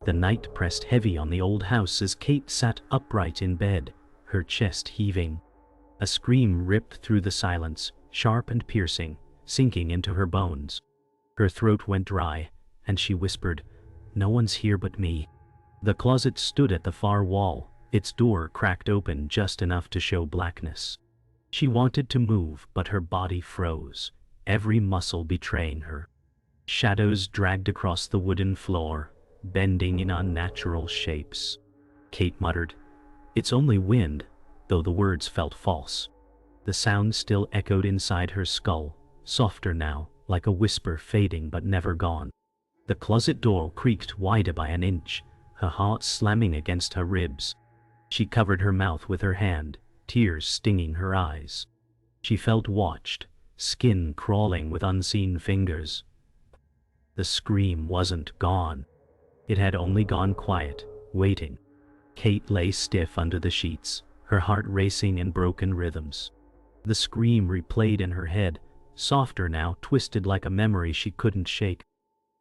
The night pressed heavy on the old house as Kate sat upright in bed, her chest heaving. A scream ripped through the silence, sharp and piercing, sinking into her bones. Her throat went dry, and she whispered, "No one's here but me." The closet stood at the far wall, its door cracked open just enough to show blackness. She wanted to move, but her body froze, every muscle betraying her. Shadows dragged across the wooden floor, bending in unnatural shapes. Kate muttered, "It's only wind," though the words felt false. The sound still echoed inside her skull, softer now, like a whisper fading but never gone. The closet door creaked wider by an inch, her heart slamming against her ribs. She covered her mouth with her hand, tears stinging her eyes. She felt watched, skin crawling with unseen fingers. The scream wasn't gone. It had only gone quiet, waiting. Kate lay stiff under the sheets, her heart racing in broken rhythms. The scream replayed in her head, softer now, twisted like a memory she couldn't shake.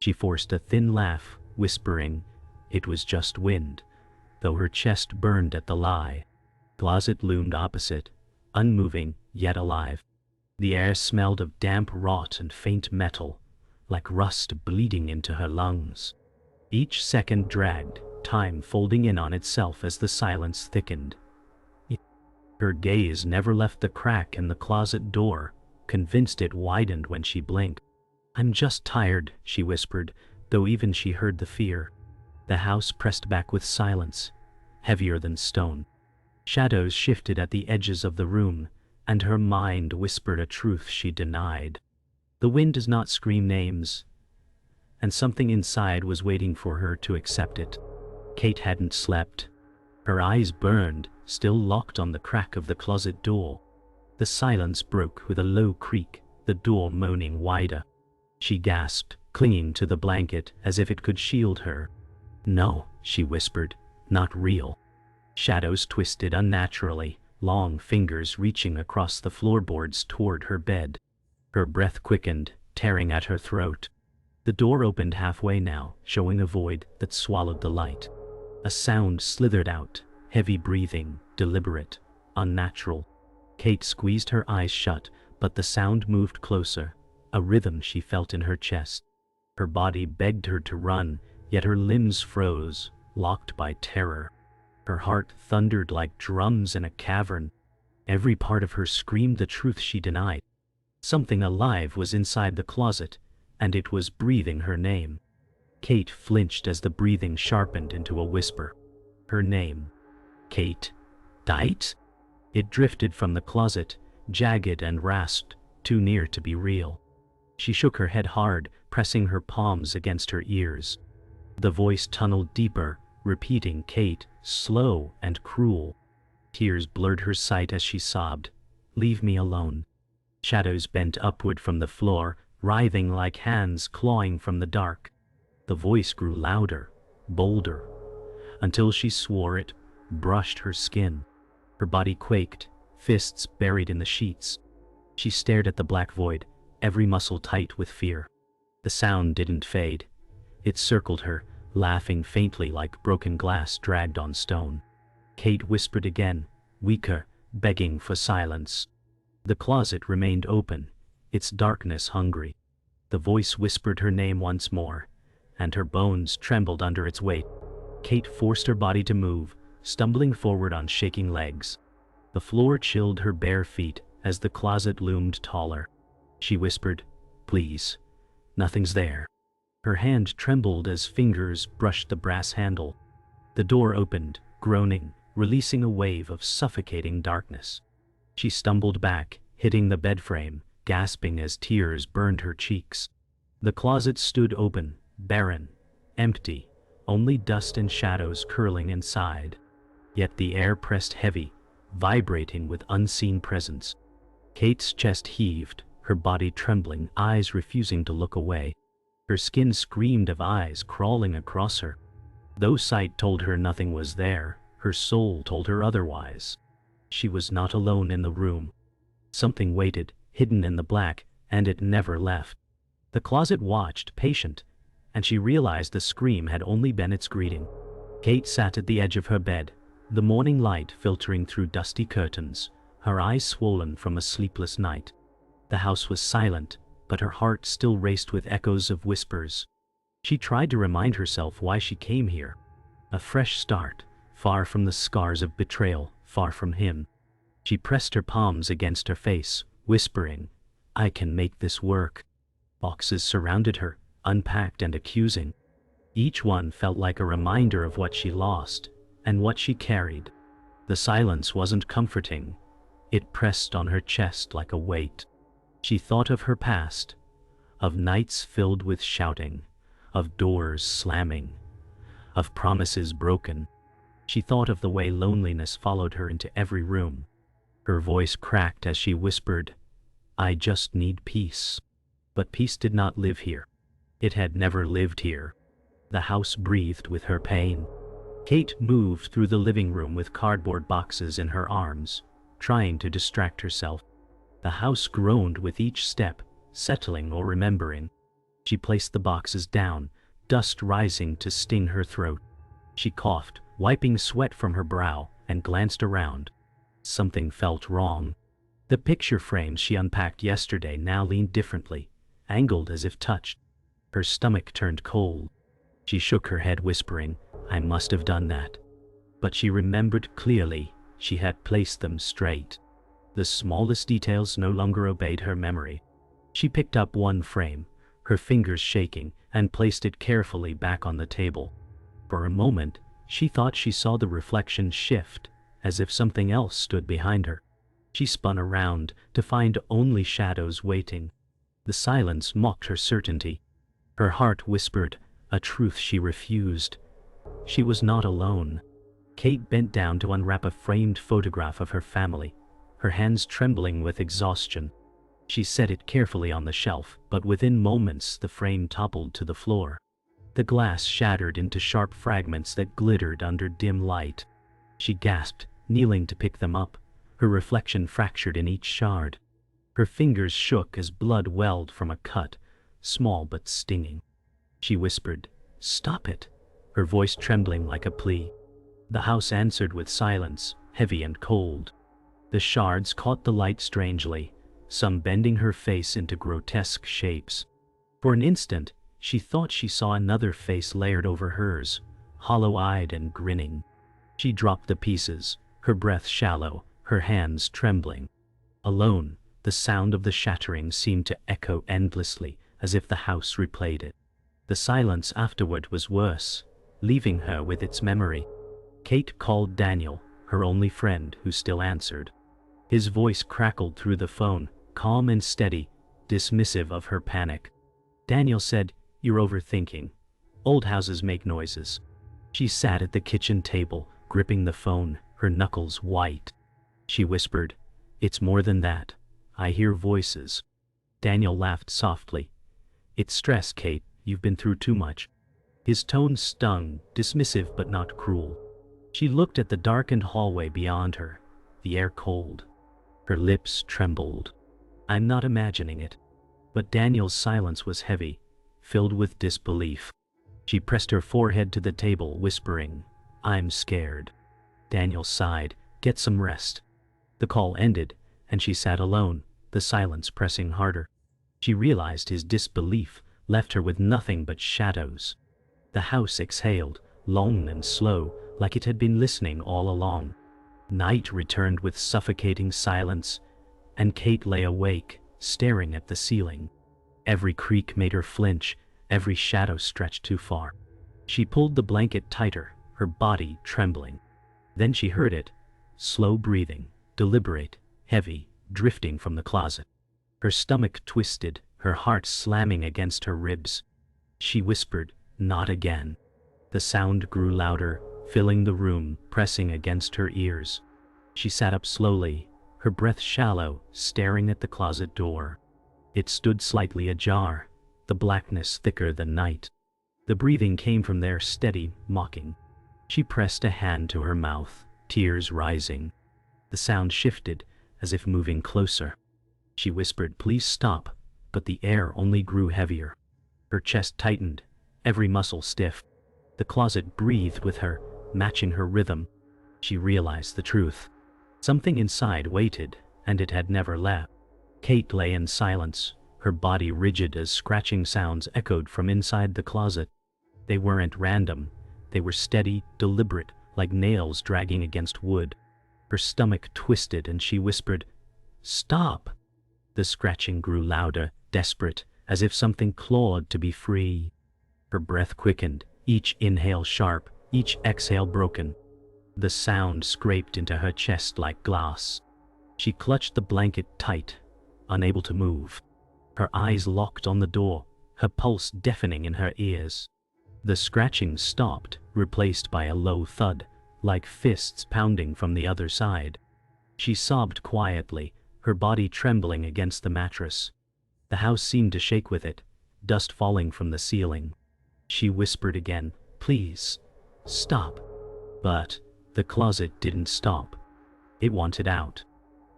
She forced a thin laugh, whispering, "It was just wind," though her chest burned at the lie. Closet loomed opposite, unmoving, yet alive. The air smelled of damp rot and faint metal, like rust bleeding into her lungs. Each second dragged, time folding in on itself as the silence thickened. Her gaze never left the crack in the closet door, convinced it widened when she blinked. "I'm just tired," she whispered, though even she heard the fear. The house pressed back with silence, heavier than stone. Shadows shifted at the edges of the room, and her mind whispered a truth she denied. The wind does not scream names, and something inside was waiting for her to accept it. Kate hadn't slept. Her eyes burned, still locked on the crack of the closet door. The silence broke with a low creak, the door moaning wider. She gasped, clinging to the blanket as if it could shield her. "No," she whispered, "not real." Shadows twisted unnaturally, long fingers reaching across the floorboards toward her bed. Her breath quickened, tearing at her throat. The door opened halfway now, showing a void that swallowed the light. A sound slithered out, heavy breathing, deliberate, unnatural. Kate squeezed her eyes shut, but the sound moved closer, a rhythm she felt in her chest. Her body begged her to run, yet her limbs froze, locked by terror. Her heart thundered like drums in a cavern. Every part of her screamed the truth she denied. Something alive was inside the closet, and it was breathing her name. Kate flinched as the breathing sharpened into a whisper. Her name. Kate. Dight? It drifted from the closet, jagged and rasped, too near to be real. She shook her head hard, pressing her palms against her ears. The voice tunneled deeper, repeating Kate, slow and cruel. Tears blurred her sight as she sobbed, "Leave me alone." Shadows bent upward from the floor, writhing like hands clawing from the dark. The voice grew louder, bolder, until she swore it brushed her skin. Her body quaked, fists buried in the sheets. She stared at the black void, every muscle tight with fear. The sound didn't fade. It circled her, laughing faintly like broken glass dragged on stone. Kate whispered again, weaker, begging for silence. The closet remained open, its darkness hungry. The voice whispered her name once more, and her bones trembled under its weight. Kate forced her body to move, stumbling forward on shaking legs. The floor chilled her bare feet as the closet loomed taller. She whispered, "Please, nothing's there." Her hand trembled as fingers brushed the brass handle. The door opened, groaning, releasing a wave of suffocating darkness. She stumbled back, hitting the bed frame, gasping as tears burned her cheeks. The closet stood open, barren, empty, only dust and shadows curling inside. Yet the air pressed heavy, vibrating with unseen presence. Kate's chest heaved, her body trembling, eyes refusing to look away. Her skin screamed of eyes crawling across her. Though sight told her nothing was there, her soul told her otherwise. She was not alone in the room. Something waited, hidden in the black, and it never left. The closet watched, patient, and she realized the scream had only been its greeting. Kate sat at the edge of her bed, the morning light filtering through dusty curtains, her eyes swollen from a sleepless night. The house was silent, but her heart still raced with echoes of whispers. She tried to remind herself why she came here. A fresh start, far from the scars of betrayal, far from him. She pressed her palms against her face, whispering, "I can make this work." Boxes surrounded her, unpacked and accusing. Each one felt like a reminder of what she lost, and what she carried. The silence wasn't comforting. It pressed on her chest like a weight. She thought of her past, of nights filled with shouting, of doors slamming, of promises broken. She thought of the way loneliness followed her into every room. Her voice cracked as she whispered, "I just need peace." But peace did not live here. It had never lived here. The house breathed with her pain. Kate moved through the living room with cardboard boxes in her arms, trying to distract herself. The house groaned with each step, settling or remembering. She placed the boxes down, dust rising to sting her throat. She coughed, wiping sweat from her brow, and glanced around. Something felt wrong. The picture frames she unpacked yesterday now leaned differently, angled as if touched. Her stomach turned cold. She shook her head, whispering, "I must have done that." But she remembered clearly, she had placed them straight. The smallest details no longer obeyed her memory. She picked up one frame, her fingers shaking, and placed it carefully back on the table. For a moment, she thought she saw the reflection shift, as if something else stood behind her. She spun around to find only shadows waiting. The silence mocked her certainty. Her heart whispered a truth she refused. She was not alone. Kate bent down to unwrap a framed photograph of her family, her hands trembling with exhaustion. She set it carefully on the shelf, but within moments the frame toppled to the floor. The glass shattered into sharp fragments that glittered under dim light. She gasped, kneeling to pick them up, her reflection fractured in each shard. Her fingers shook as blood welled from a cut, small but stinging. She whispered, "Stop it," her voice trembling like a plea. The house answered with silence, heavy and cold. The shards caught the light strangely, some bending her face into grotesque shapes. For an instant, she thought she saw another face layered over hers, hollow-eyed and grinning. She dropped the pieces, her breath shallow, her hands trembling. Alone, the sound of the shattering seemed to echo endlessly, as if the house replayed it. The silence afterward was worse, leaving her with its memory. Kate called Daniel, her only friend, who still answered. His voice crackled through the phone, calm and steady, dismissive of her panic. Daniel said, "You're overthinking. Old houses make noises." She sat at the kitchen table, gripping the phone, her knuckles white. She whispered, "It's more than that. I hear voices." Daniel laughed softly. "It's stress, Kate. You've been through too much." His tone stung, dismissive but not cruel. She looked at the darkened hallway beyond her, the air cold. Her lips trembled. "I'm not imagining it." But Daniel's silence was heavy, filled with disbelief. She pressed her forehead to the table, whispering, "I'm scared." Daniel sighed, "Get some rest." The call ended, and she sat alone, the silence pressing harder. She realized his disbelief left her with nothing but shadows. The house exhaled, long and slow, like it had been listening all along. Night returned with suffocating silence, and Kate lay awake, staring at the ceiling. Every creak made her flinch, every shadow stretched too far. She pulled the blanket tighter, her body trembling. Then she heard it, slow breathing, deliberate, heavy, drifting from the closet. Her stomach twisted, her heart slamming against her ribs. She whispered, "Not again." The sound grew louder, filling the room, pressing against her ears. She sat up slowly, her breath shallow, staring at the closet door. It stood slightly ajar, the blackness thicker than night. The breathing came from there, steady, mocking. She pressed a hand to her mouth, tears rising. The sound shifted, as if moving closer. She whispered, "Please stop," but the air only grew heavier. Her chest tightened, every muscle stiff. The closet breathed with her, matching her rhythm. She realized the truth. Something inside waited, and it had never left. Kate lay in silence, her body rigid as scratching sounds echoed from inside the closet. They weren't random. They were steady, deliberate, like nails dragging against wood. Her stomach twisted and she whispered, "Stop!" The scratching grew louder, desperate, as if something clawed to be free. Her breath quickened, each inhale sharp, each exhale broken. The sound scraped into her chest like glass. She clutched the blanket tight, unable to move. Her eyes locked on the door, her pulse deafening in her ears. The scratching stopped, replaced by a low thud, like fists pounding from the other side. She sobbed quietly, her body trembling against the mattress. The house seemed to shake with it, dust falling from the ceiling. She whispered again, "Please, stop." But the closet didn't stop. It wanted out.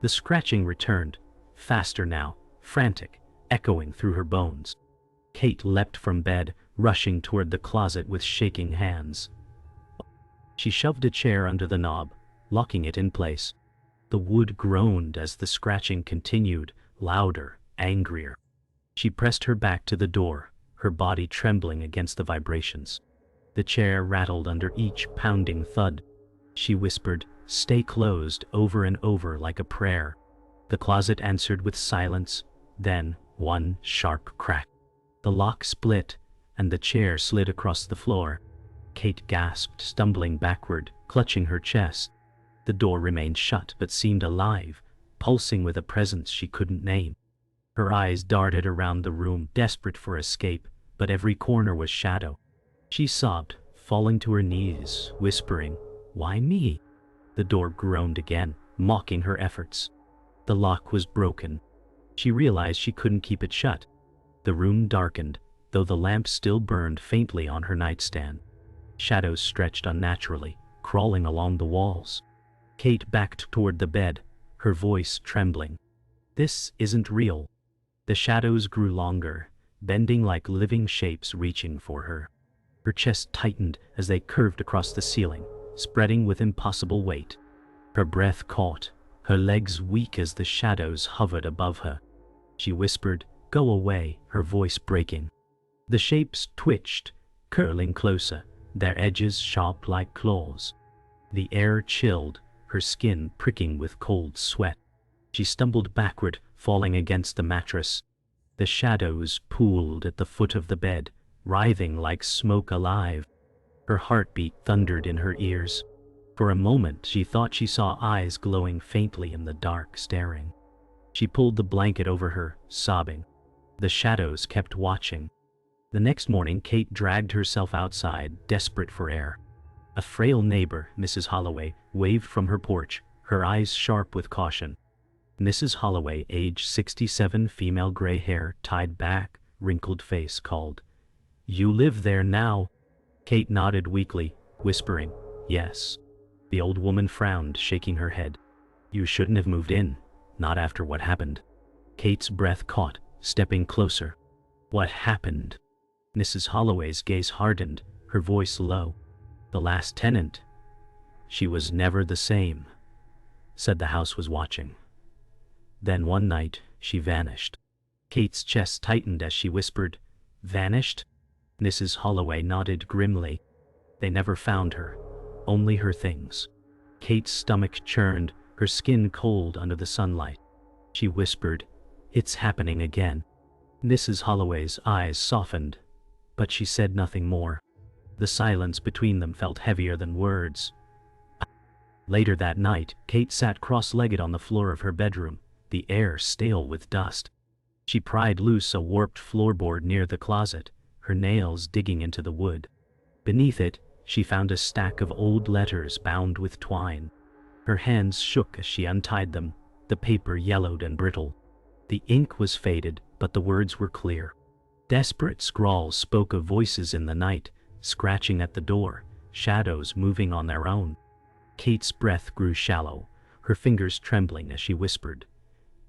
The scratching returned, faster now, frantic, echoing through her bones. Kate leapt from bed, rushing toward the closet with shaking hands. She shoved a chair under the knob, locking it in place. The wood groaned as the scratching continued, louder, angrier. She pressed her back to the door, her body trembling against the vibrations. The chair rattled under each pounding thud. She whispered, "Stay closed," over and over like a prayer. The closet answered with silence, then one sharp crack. The lock split, and the chair slid across the floor. Kate gasped, stumbling backward, clutching her chest. The door remained shut but seemed alive, pulsing with a presence she couldn't name. Her eyes darted around the room, desperate for escape, but every corner was shadow. She sobbed, falling to her knees, whispering, "Why me?" The door groaned again, mocking her efforts. The lock was broken. She realized she couldn't keep it shut. The room darkened, though the lamp still burned faintly on her nightstand. Shadows stretched unnaturally, crawling along the walls. Kate backed toward the bed, her voice trembling. "This isn't real." The shadows grew longer, bending like living shapes reaching for her. Her chest tightened as they curved across the ceiling, spreading with impossible weight. Her breath caught, her legs weak as the shadows hovered above her. She whispered, "Go away," her voice breaking. The shapes twitched, curling closer, their edges sharp like claws. The air chilled, her skin pricking with cold sweat. She stumbled backward, falling against the mattress. The shadows pooled at the foot of the bed, writhing like smoke alive. Her heartbeat thundered in her ears. For a moment she thought she saw eyes glowing faintly in the dark, staring. She pulled the blanket over her, sobbing. The shadows kept watching. The next morning Kate dragged herself outside, desperate for air. A frail neighbor, Mrs. Holloway, waved from her porch, her eyes sharp with caution. Mrs. Holloway, age 67, female, gray hair, tied back, wrinkled face, called, "You live there now?" Kate nodded weakly, whispering, "Yes." The old woman frowned, shaking her head. "You shouldn't have moved in, not after what happened." Kate's breath caught, stepping closer. "What happened?" Mrs. Holloway's gaze hardened, her voice low. "The last tenant. She was never the same," said the house was watching. Then one night, she vanished. Kate's chest tightened as she whispered, "Vanished?" Mrs. Holloway nodded grimly. "They never found her, only her things." Kate's stomach churned, her skin cold under the sunlight. She whispered, "It's happening again." Mrs. Holloway's eyes softened, but she said nothing more. The silence between them felt heavier than words. Later that night, Kate sat cross-legged on the floor of her bedroom, the air stale with dust. She pried loose a warped floorboard near the closet, her nails digging into the wood. Beneath it, she found a stack of old letters bound with twine. Her hands shook as she untied them, the paper yellowed and brittle. The ink was faded, but the words were clear. Desperate scrawls spoke of voices in the night, scratching at the door, shadows moving on their own. Kate's breath grew shallow, her fingers trembling as she whispered,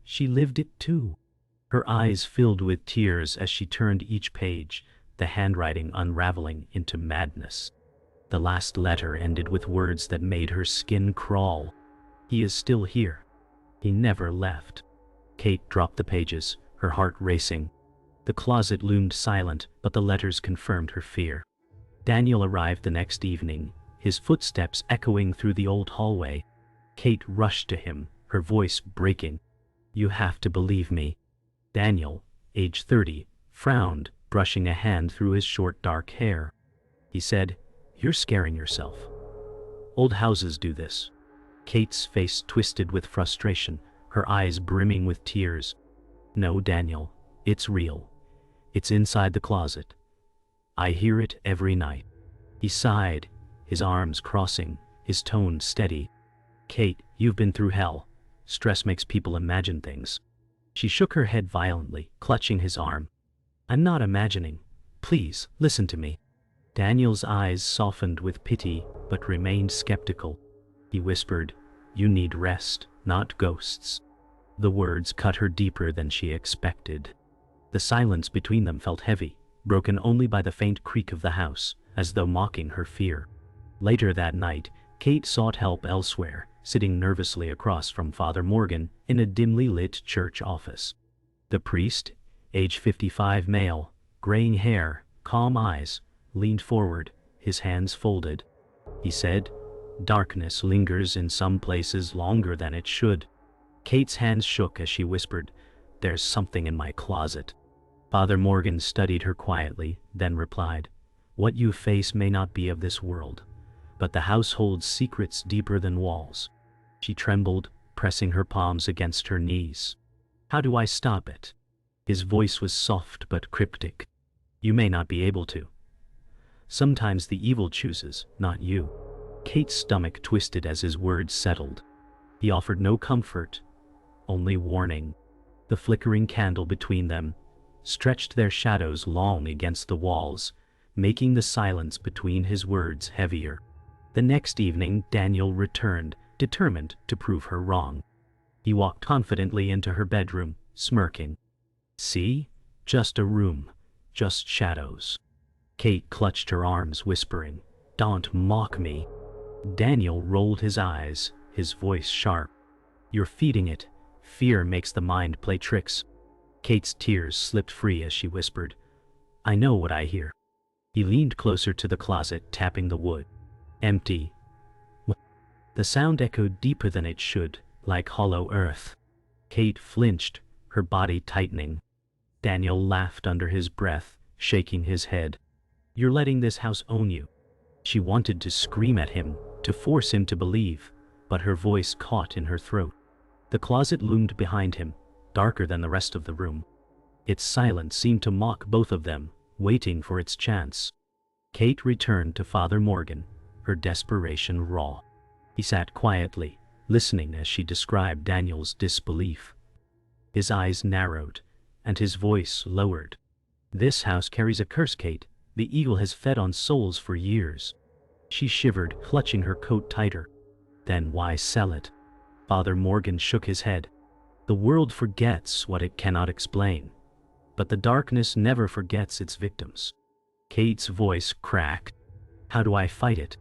"She lived it too." Her eyes filled with tears as she turned each page, the handwriting unraveling into madness. The last letter ended with words that made her skin crawl. He is still here. He never left. Kate dropped the pages, her heart racing. The closet loomed silent, but the letters confirmed her fear. Daniel arrived the next evening, his footsteps echoing through the old hallway. Kate rushed to him, her voice breaking. "You have to believe me." Daniel, age 30, frowned, brushing a hand through his short dark hair. He said, "You're scaring yourself. Old houses do this." Kate's face twisted with frustration, her eyes brimming with tears. "No, Daniel, it's real. It's inside the closet. I hear it every night." He sighed, his arms crossing, his tone steady. "Kate, you've been through hell. Stress makes people imagine things." She shook her head violently, clutching his arm. "I'm not imagining. Please, listen to me." Daniel's eyes softened with pity, but remained skeptical. He whispered, "You need rest, not ghosts." The words cut her deeper than she expected. The silence between them felt heavy, broken only by the faint creak of the house, as though mocking her fear. Later that night, Kate sought help elsewhere, sitting nervously across from Father Morgan in a dimly lit church office. The priest, age 55 male, graying hair, calm eyes, leaned forward, his hands folded. He said, "Darkness lingers in some places longer than it should." Kate's hands shook as she whispered, "There's something in my closet." Father Morgan studied her quietly, then replied, "What you face may not be of this world, but the house holds secrets deeper than walls." She trembled, pressing her palms against her knees. "How do I stop it?" His voice was soft but cryptic. "You may not be able to. Sometimes the evil chooses, not you." Kate's stomach twisted as his words settled. He offered no comfort, only warning. The flickering candle between them stretched their shadows long against the walls, making the silence between his words heavier. The next evening, Daniel returned, determined to prove her wrong. He walked confidently into her bedroom, smirking. "See? Just a room. Just shadows." Kate clutched her arms, whispering, "Don't mock me." Daniel rolled his eyes, his voice sharp. "You're feeding it. Fear makes the mind play tricks." Kate's tears slipped free as she whispered, "I know what I hear." He leaned closer to the closet, tapping the wood. "Empty." The sound echoed deeper than it should, like hollow earth. Kate flinched, her body tightening. Daniel laughed under his breath, shaking his head. "You're letting this house own you." She wanted to scream at him, to force him to believe, but her voice caught in her throat. The closet loomed behind him, darker than the rest of the room. Its silence seemed to mock both of them, waiting for its chance. Kate returned to Father Morgan, her desperation raw. He sat quietly, listening as she described Daniel's disbelief. His eyes narrowed, and his voice lowered. "This house carries a curse, Kate. The evil has fed on souls for years." She shivered, clutching her coat tighter. "Then why sell it?" Father Morgan shook his head. "The world forgets what it cannot explain, but the darkness never forgets its victims." Kate's voice cracked. "How do I fight it?"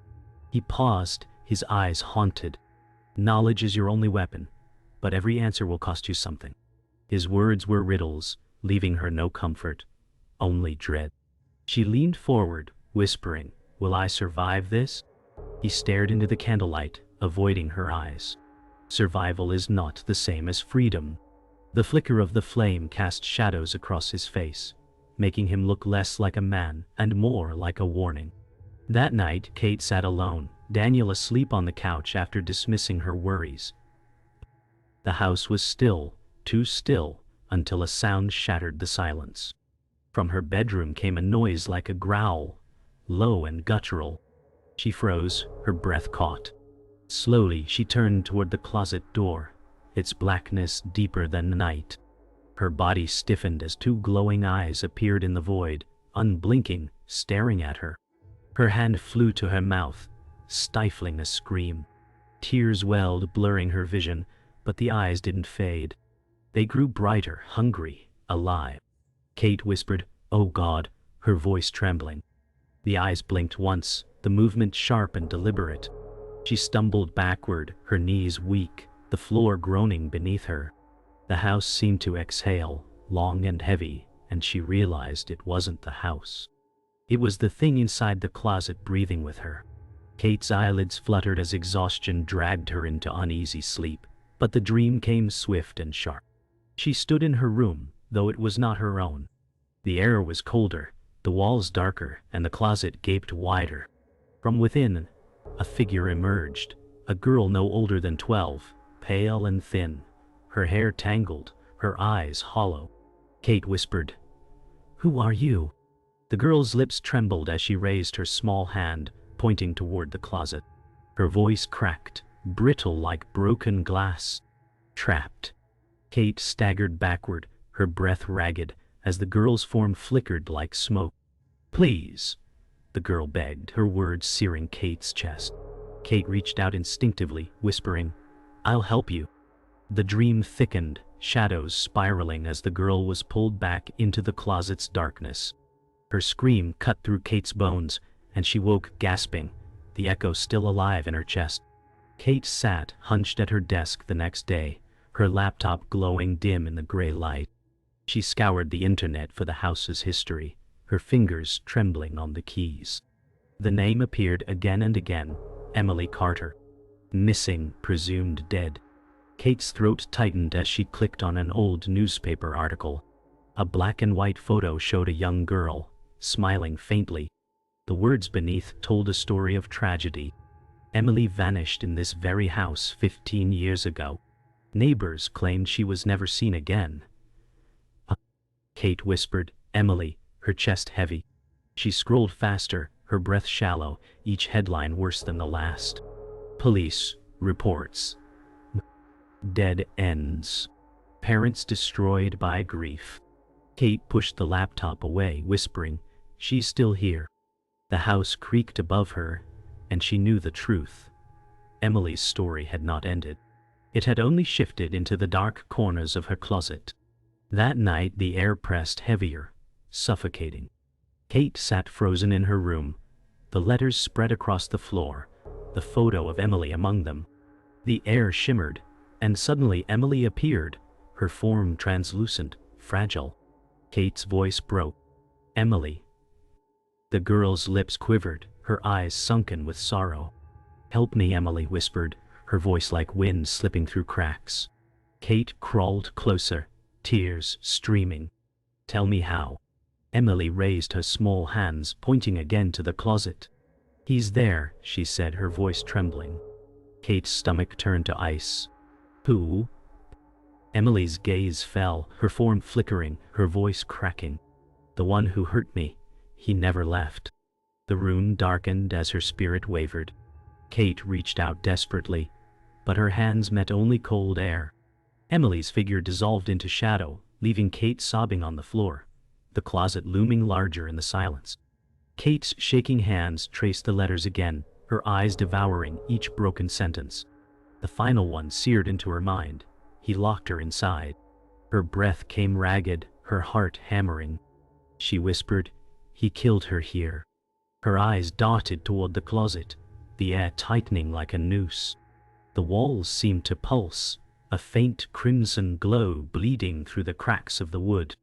He paused, his eyes haunted. "Knowledge is your only weapon, but every answer will cost you something." His words were riddles, leaving her no comfort, only dread. She leaned forward, whispering, "Will I survive this?" He stared into the candlelight, avoiding her eyes. Survival is not the same as freedom. The flicker of the flame cast shadows across his face, making him look less like a man and more like a warning. That night, Kate sat alone, Daniel asleep on the couch after dismissing her worries. The house was still, too still, until a sound shattered the silence. From her bedroom came a noise like a growl, low and guttural. She froze, her breath caught. Slowly, she turned toward the closet door, its blackness deeper than night. Her body stiffened as two glowing eyes appeared in the void, unblinking, staring at her. Her hand flew to her mouth, stifling a scream. Tears welled, blurring her vision, but the eyes didn't fade. They grew brighter, hungry, alive. Kate whispered, "Oh God, her voice trembling. The eyes blinked once, the movement sharp and deliberate. She stumbled backward, her knees weak, the floor groaning beneath her. The house seemed to exhale, long and heavy, and she realized it wasn't the house. It was the thing inside the closet breathing with her. Kate's eyelids fluttered as exhaustion dragged her into uneasy sleep, but the dream came swift and sharp. She stood in her room, though it was not her own. The air was colder, the walls darker, and the closet gaped wider. From within, a figure emerged, a girl no older than 12, pale and thin, her hair tangled, her eyes hollow. Kate whispered, "Who are you?" The girl's lips trembled as she raised her small hand, pointing toward the closet. Her voice cracked, brittle like broken glass. "Trapped." Kate staggered backward, her breath ragged, as the girl's form flickered like smoke. "Please," the girl begged, her words searing Kate's chest. Kate reached out instinctively, whispering, "I'll help you." The dream thickened, shadows spiraling as the girl was pulled back into the closet's darkness. Her scream cut through Kate's bones, and she woke gasping, the echo still alive in her chest. Kate sat hunched at her desk the next day, her laptop glowing dim in the gray light. She scoured the internet for the house's history, her fingers trembling on the keys. The name appeared again and again, Emily Carter. Missing, presumed dead. Kate's throat tightened as she clicked on an old newspaper article. A black and white photo showed a young girl, smiling faintly. The words beneath told a story of tragedy. Emily vanished in this very house 15 years ago. Neighbors claimed she was never seen again. Kate whispered, "Emily," her chest heavy. She scrolled faster, her breath shallow, each headline worse than the last. Police reports. Dead ends. Parents destroyed by grief. Kate pushed the laptop away, whispering, "She's still here." The house creaked above her, and she knew the truth. Emily's story had not ended. It had only shifted into the dark corners of her closet. That night the air pressed heavier, suffocating. Kate sat frozen in her room. The letters spread across the floor, the photo of Emily among them. The air shimmered, and suddenly Emily appeared, her form translucent, fragile. Kate's voice broke. "Emily." The girl's lips quivered, her eyes sunken with sorrow. "Help me," Emily whispered, her voice like wind slipping through cracks. Kate crawled closer, tears streaming. "Tell me how." Emily raised her small hands, pointing again to the closet. "He's there," she said, her voice trembling. Kate's stomach turned to ice. "Who?" Emily's gaze fell, her form flickering, her voice cracking. "The one who hurt me. He never left." The room darkened as her spirit wavered. Kate reached out desperately, but her hands met only cold air. Emily's figure dissolved into shadow, leaving Kate sobbing on the floor, the closet looming larger in the silence. Kate's shaking hands traced the letters again, her eyes devouring each broken sentence. The final one seared into her mind. He locked her inside. Her breath came ragged, her heart hammering. She whispered, "He killed her here." Her eyes darted toward the closet, the air tightening like a noose. The walls seemed to pulse, a faint crimson glow bleeding through the cracks of the wood.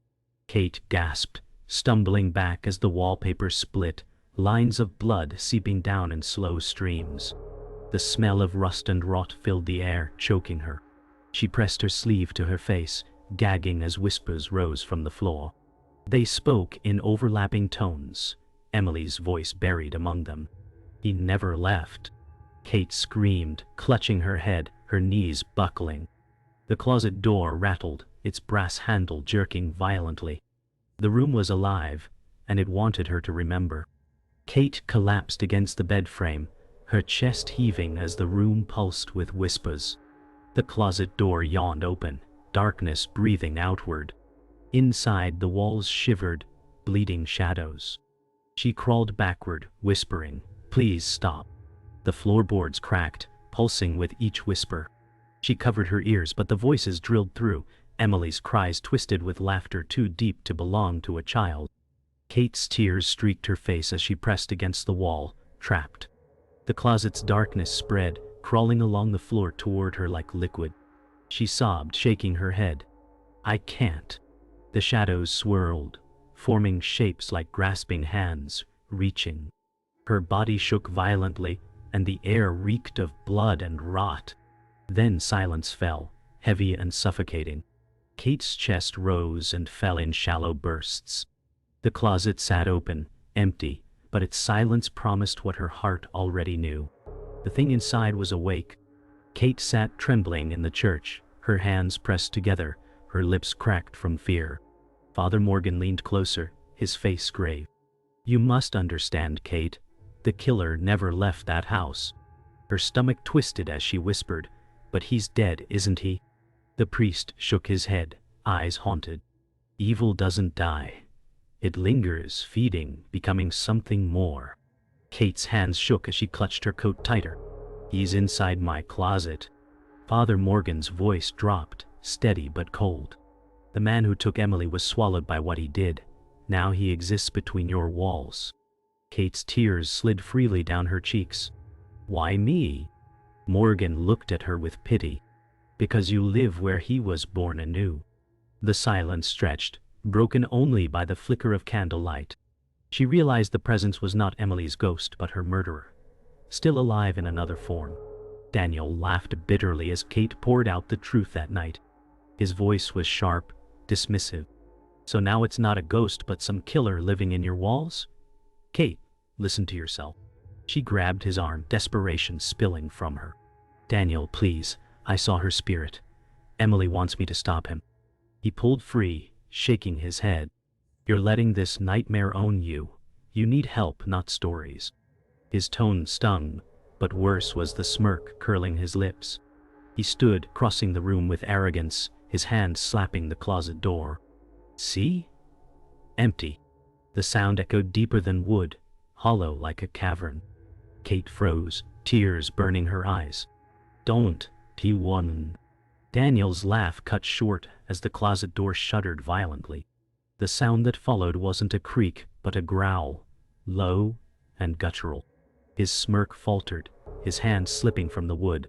Kate gasped, stumbling back as the wallpaper split, lines of blood seeping down in slow streams. The smell of rust and rot filled the air, choking her. She pressed her sleeve to her face, gagging as whispers rose from the floor. They spoke in overlapping tones, Emily's voice buried among them. "He never left." Kate screamed, clutching her head, her knees buckling. The closet door rattled, its brass handle jerking violently. The room was alive, and it wanted her to remember. Kate collapsed against the bed frame, her chest heaving as the room pulsed with whispers. The closet door yawned open, darkness breathing outward. Inside, the walls shivered, bleeding shadows. She crawled backward, whispering, "Please stop." The floorboards cracked, pulsing with each whisper. She covered her ears, but the voices drilled through, Emily's cries twisted with laughter too deep to belong to a child. Kate's tears streaked her face as she pressed against the wall, trapped. The closet's darkness spread, crawling along the floor toward her like liquid. She sobbed, shaking her head. I can't. The shadows swirled, forming shapes like grasping hands, reaching. Her body shook violently, and the air reeked of blood and rot. Then silence fell, heavy and suffocating. Kate's chest rose and fell in shallow bursts. The closet sat open, empty, but its silence promised what her heart already knew. The thing inside was awake. Kate sat trembling in the church, her hands pressed together, her lips cracked from fear. Father Morgan leaned closer, his face grave. You must understand, Kate. The killer never left that house. Her stomach twisted as she whispered, but he's dead, isn't he? The priest shook his head, eyes haunted. Evil doesn't die. It lingers, feeding, becoming something more. Kate's hands shook as she clutched her coat tighter. He's inside my closet. Father Morgan's voice dropped, steady but cold. The man who took Emily was swallowed by what he did. Now he exists between your walls. Kate's tears slid freely down her cheeks. Why me? Morgan looked at her with pity. Because you live where he was born anew. The silence stretched, broken only by the flicker of candlelight. She realized the presence was not Emily's ghost but her murderer, still alive in another form. Daniel laughed bitterly as Kate poured out the truth that night. His voice was sharp, dismissive. So now it's not a ghost but some killer living in your walls? Kate, listen to yourself. She grabbed his arm, desperation spilling from her. Daniel, please, I saw her spirit. Emily wants me to stop him. He pulled free, shaking his head. You're letting this nightmare own you. You need help, not stories. His tone stung, but worse was the smirk curling his lips. He stood, crossing the room with arrogance, his hand slapping the closet door. See? Empty. The sound echoed deeper than wood, hollow like a cavern. Kate froze, tears burning her eyes. Don't, T1. Daniel's laugh cut short as the closet door shuddered violently. The sound that followed wasn't a creak, but a growl, low and guttural. His smirk faltered, his hand slipping from the wood.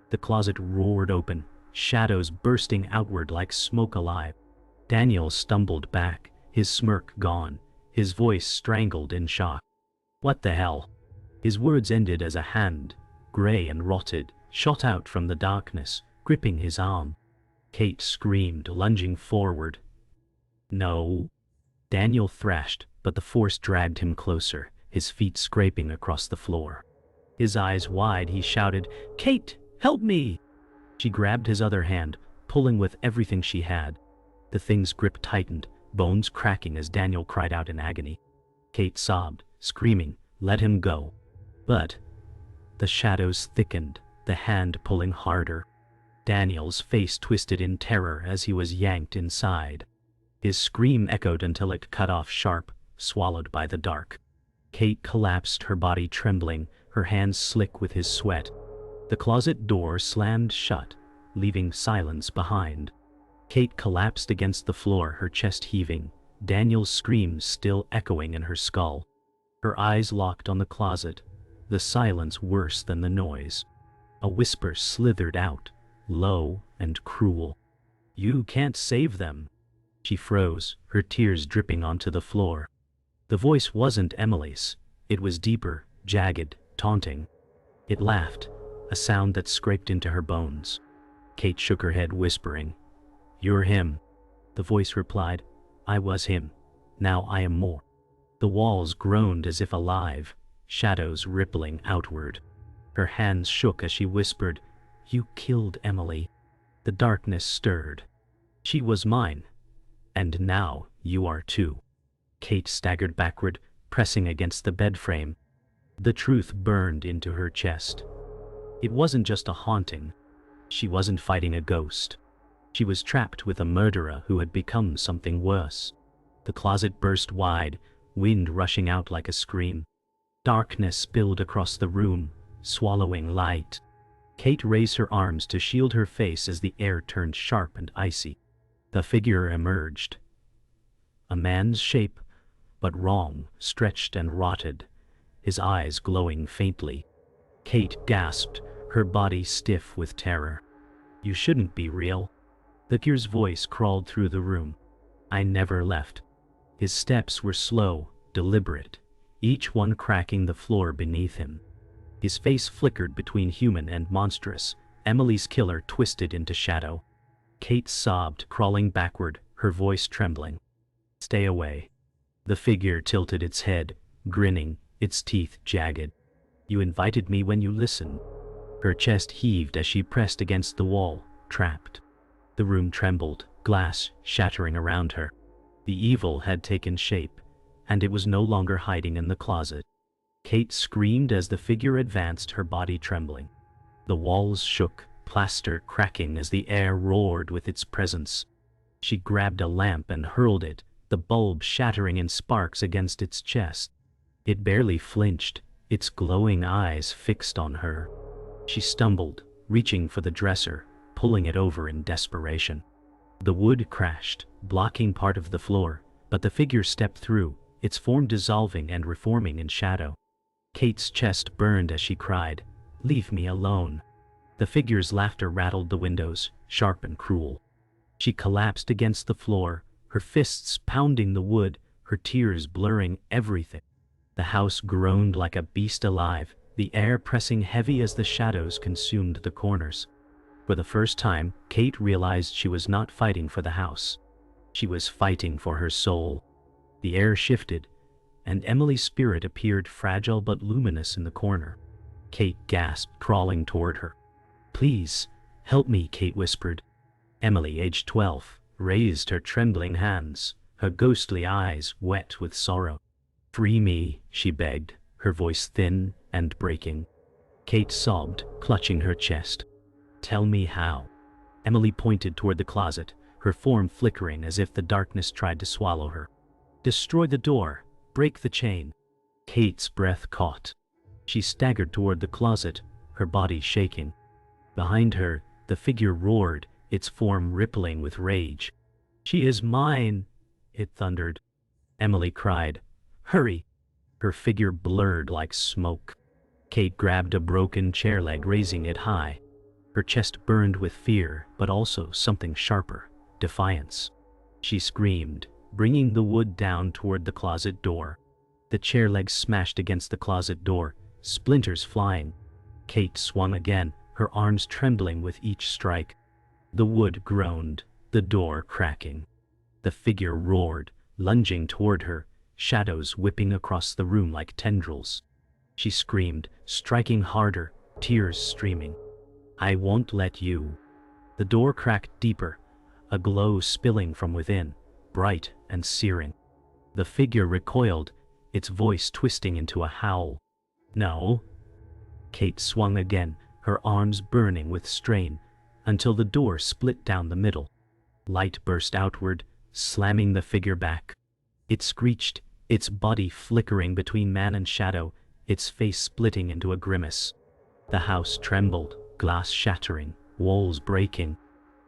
The closet roared open, shadows bursting outward like smoke alive. Daniel stumbled back, his smirk gone, his voice strangled in shock. What the hell? His words ended as a hand, gray and rotted, shot out from the darkness, gripping his arm. Kate screamed, lunging forward. No. Daniel thrashed, but the force dragged him closer, his feet scraping across the floor. His eyes wide, he shouted, Kate, help me! She grabbed his other hand, pulling with everything she had. The thing's grip tightened, bones cracking as Daniel cried out in agony. Kate sobbed, screaming, let him go. But the shadows thickened, the hand pulling harder. Daniel's face twisted in terror as he was yanked inside. His scream echoed until it cut off sharp, swallowed by the dark. Kate collapsed, her body trembling, her hands slick with his sweat. The closet door slammed shut, leaving silence behind. Kate collapsed against the floor, her chest heaving, Daniel's screams still echoing in her skull. Her eyes locked on the closet, the silence worse than the noise. A whisper slithered out, low and cruel. You can't save them. She froze, her tears dripping onto the floor. The voice wasn't Emily's. It was deeper, jagged, taunting. It laughed, a sound that scraped into her bones. Kate shook her head, whispering, You're him. The voice replied, I was him. Now I am more. The walls groaned as if alive, shadows rippling outward. Her hands shook as she whispered, You killed Emily. The darkness stirred. She was mine. And now you are too. Kate staggered backward, pressing against the bed frame. The truth burned into her chest. It wasn't just a haunting. She wasn't fighting a ghost. She was trapped with a murderer who had become something worse. The closet burst wide, wind rushing out like a scream. Darkness spilled across the room, swallowing light. Kate raised her arms to shield her face as the air turned sharp and icy. The figure emerged. A man's shape, but wrong, stretched and rotted, his eyes glowing faintly. Kate gasped, her body stiff with terror. "You shouldn't be real." The figure's voice crawled through the room. "I never left." His steps were slow, deliberate, each one cracking the floor beneath him. His face flickered between human and monstrous. Emily's killer twisted into shadow. Kate sobbed, crawling backward, her voice trembling. "Stay away." The figure tilted its head, grinning, its teeth jagged. "You invited me when you listened." Her chest heaved as she pressed against the wall, trapped. The room trembled, glass shattering around her. The evil had taken shape, and it was no longer hiding in the closet. Kate screamed as the figure advanced, her body trembling. The walls shook, plaster cracking as the air roared with its presence. She grabbed a lamp and hurled it, the bulb shattering in sparks against its chest. It barely flinched, its glowing eyes fixed on her. She stumbled, reaching for the dresser, pulling it over in desperation. The wood crashed, blocking part of the floor, but the figure stepped through, its form dissolving and reforming in shadow. Kate's chest burned as she cried, "Leave me alone." The figure's laughter rattled the windows, sharp and cruel. She collapsed against the floor, her fists pounding the wood, her tears blurring everything. The house groaned like a beast alive, the air pressing heavy as the shadows consumed the corners. For the first time, Kate realized she was not fighting for the house. She was fighting for her soul. The air shifted, and Emily's spirit appeared fragile but luminous in the corner. Kate gasped, crawling toward her. "Please, help me," Kate whispered. Emily, aged 12, raised her trembling hands, her ghostly eyes wet with sorrow. "Free me," she begged, her voice thin and breaking. Kate sobbed, clutching her chest. "Tell me how." Emily pointed toward the closet, her form flickering as if the darkness tried to swallow her. "Destroy the door. Break the chain." Kate's breath caught. She staggered toward the closet, her body shaking. Behind her, the figure roared, its form rippling with rage. "She is mine," it thundered. Emily cried, "Hurry!" Her figure blurred like smoke. Kate grabbed a broken chair leg, raising it high. Her chest burned with fear, but also something sharper, defiance. She screamed, bringing the wood down toward the closet door. The chair leg smashed against the closet door, splinters flying. Kate swung again, her arms trembling with each strike. The wood groaned, the door cracking. The figure roared, lunging toward her, shadows whipping across the room like tendrils. She screamed, striking harder, tears streaming. "I won't let you." The door cracked deeper, a glow spilling from within, bright and searing. The figure recoiled, its voice twisting into a howl. "No." Kate swung again, her arms burning with strain, until the door split down the middle. Light burst outward, slamming the figure back. It screeched, its body flickering between man and shadow, its face splitting into a grimace. The house trembled, glass shattering, walls breaking.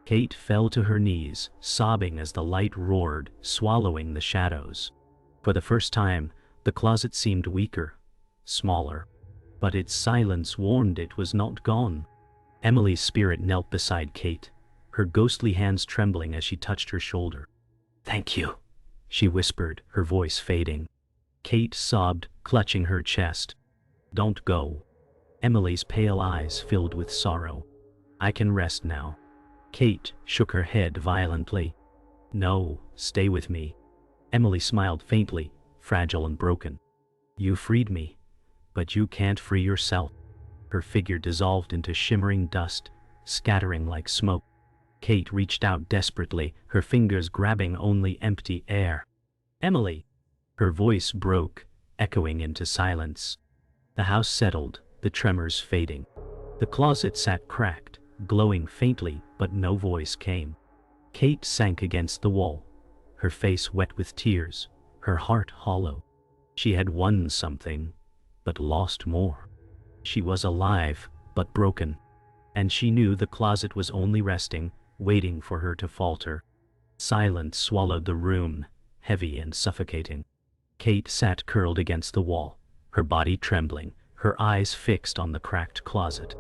Kate fell to her knees, sobbing as the light roared, swallowing the shadows. For the first time, the closet seemed weaker, smaller. But its silence warned it was not gone. Emily's spirit knelt beside Kate, her ghostly hands trembling as she touched her shoulder. "Thank you," she whispered, her voice fading. Kate sobbed, clutching her chest. "Don't go." Emily's pale eyes filled with sorrow. "I can rest now." Kate shook her head violently. "No, stay with me." Emily smiled faintly, fragile and broken. "You freed me, but you can't free yourself." Her figure dissolved into shimmering dust, scattering like smoke. Kate reached out desperately, her fingers grabbing only empty air. "Emily!" Her voice broke, echoing into silence. The house settled, the tremors fading. The closet sat cracked, glowing faintly, but no voice came. Kate sank against the wall, her face wet with tears, her heart hollow. She had won something, but lost more. She was alive, but broken, and she knew the closet was only resting, waiting for her to falter. Silence swallowed the room, heavy and suffocating. Kate sat curled against the wall, her body trembling, her eyes fixed on the cracked closet.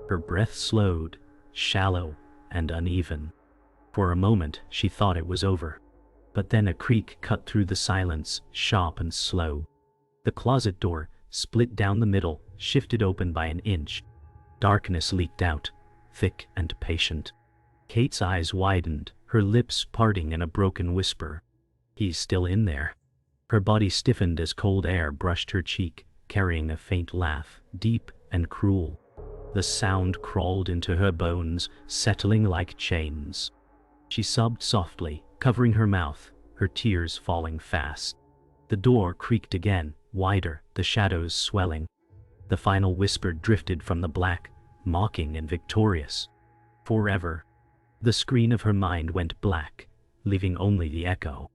Her breath slowed, shallow and uneven. For a moment she thought it was over. But then a creak cut through the silence, sharp and slow. The closet door, split down the middle, shifted open by an inch. Darkness leaked out, thick and patient. Kate's eyes widened, her lips parting in a broken whisper. "He's still in there." Her body stiffened as cold air brushed her cheek, carrying a faint laugh, deep and cruel. The sound crawled into her bones, settling like chains. She sobbed softly, covering her mouth, her tears falling fast. The door creaked again, wider, the shadows swelling. The final whisper drifted from the black, mocking and victorious. "Forever." The screen of her mind went black, leaving only the echo.